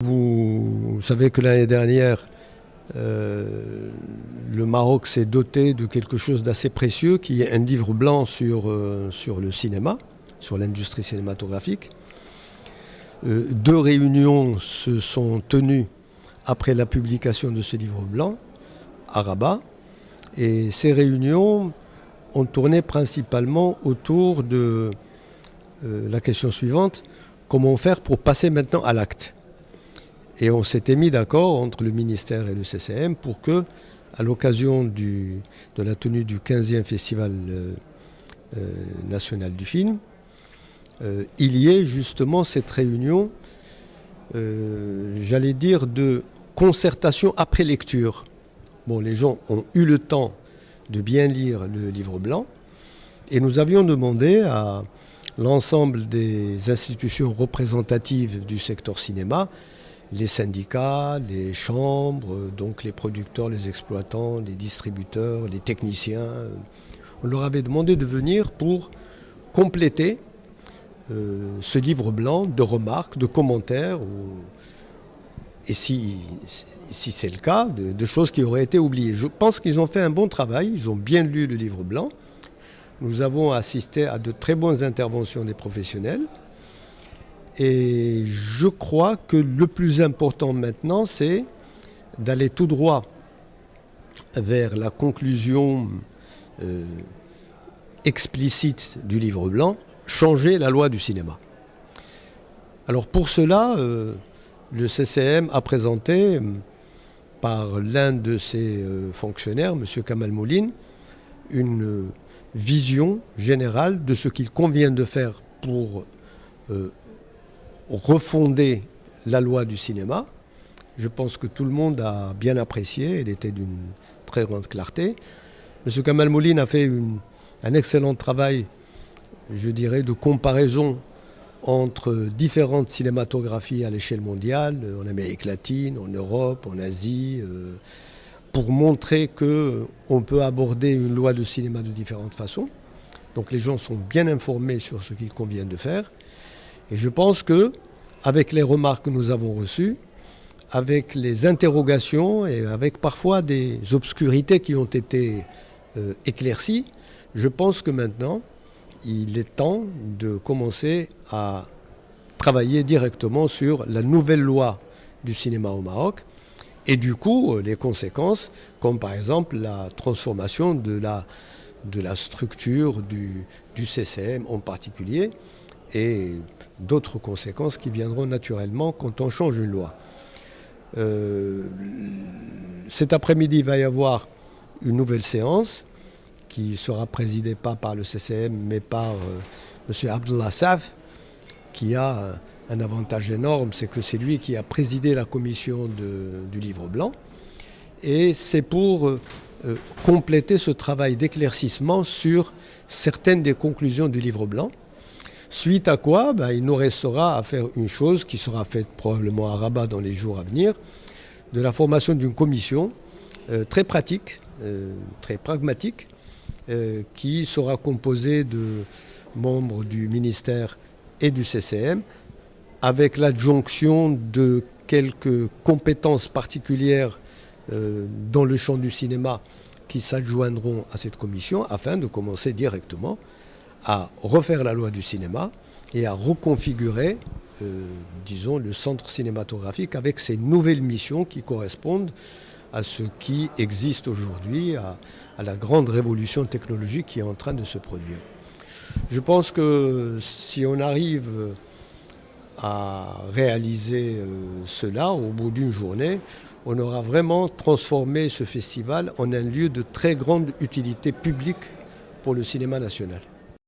Vous savez que l'année dernière, le Maroc s'est doté de quelque chose d'assez précieux, qui est un livre blanc sur le cinéma, sur l'industrie cinématographique. Deux réunions se sont tenues après la publication de ce livre blanc à Rabat. Et ces réunions ont tourné principalement autour de la question suivante: comment faire pour passer maintenant à l'acte? Et on s'était mis d'accord entre le ministère et le CCM pour que, à l'occasion de la tenue du 15e Festival national du film, il y ait justement cette réunion, j'allais dire, de concertation après lecture. Bon, les gens ont eu le temps de bien lire le livre blanc et nous avions demandé à l'ensemble des institutions représentatives du secteur cinéma, les syndicats, les chambres, donc les producteurs, les exploitants, les distributeurs, les techniciens. On leur avait demandé de venir pour compléter ce livre blanc de remarques, de commentaires, et si c'est le cas, de choses qui auraient été oubliées. Je pense qu'ils ont fait un bon travail, ils ont bien lu le livre blanc. Nous avons assisté à de très bonnes interventions des professionnels. Et je crois que le plus important maintenant, c'est d'aller tout droit vers la conclusion explicite du livre blanc, changer la loi du cinéma. Alors pour cela, le CCM a présenté par l'un de ses fonctionnaires, M. Kamal Moline, une vision générale de ce qu'il convient de faire pour refonder la loi du cinéma. Je pense que tout le monde a bien apprécié, elle était d'une très grande clarté. M. Kamal Moline a fait un excellent travail, je dirais, de comparaison entre différentes cinématographies à l'échelle mondiale, en Amérique latine, en Europe, en Asie, pour montrer qu'on peut aborder une loi de cinéma de différentes façons. Donc les gens sont bien informés sur ce qu'il convient de faire. Et je pense que, avec les remarques que nous avons reçues, avec les interrogations et avec parfois des obscurités qui ont été éclaircies, je pense que maintenant, il est temps de commencer à travailler directement sur la nouvelle loi du cinéma au Maroc et du coup, les conséquences, comme par exemple la transformation de la structure du CCM en particulier, et d'autres conséquences qui viendront naturellement quand on change une loi. Cet après-midi, il va y avoir une nouvelle séance qui sera présidée pas par le CCM mais par M. Abdullah Saf, qui a un avantage énorme, c'est que c'est lui qui a présidé la commission du livre blanc. Et c'est pour compléter ce travail d'éclaircissement sur certaines des conclusions du livre blanc. Suite à quoi, il nous restera à faire une chose qui sera faite probablement à Rabat dans les jours à venir, de la formation d'une commission très pratique, très pragmatique, qui sera composée de membres du ministère et du CCM, avec l'adjonction de quelques compétences particulières dans le champ du cinéma qui s'adjoindront à cette commission, afin de commencer directement à refaire la loi du cinéma et à reconfigurer, disons, le centre cinématographique avec ces nouvelles missions qui correspondent à ce qui existe aujourd'hui, à la grande révolution technologique qui est en train de se produire. Je pense que si on arrive à réaliser cela au bout d'une journée, on aura vraiment transformé ce festival en un lieu de très grande utilité publique pour le cinéma national.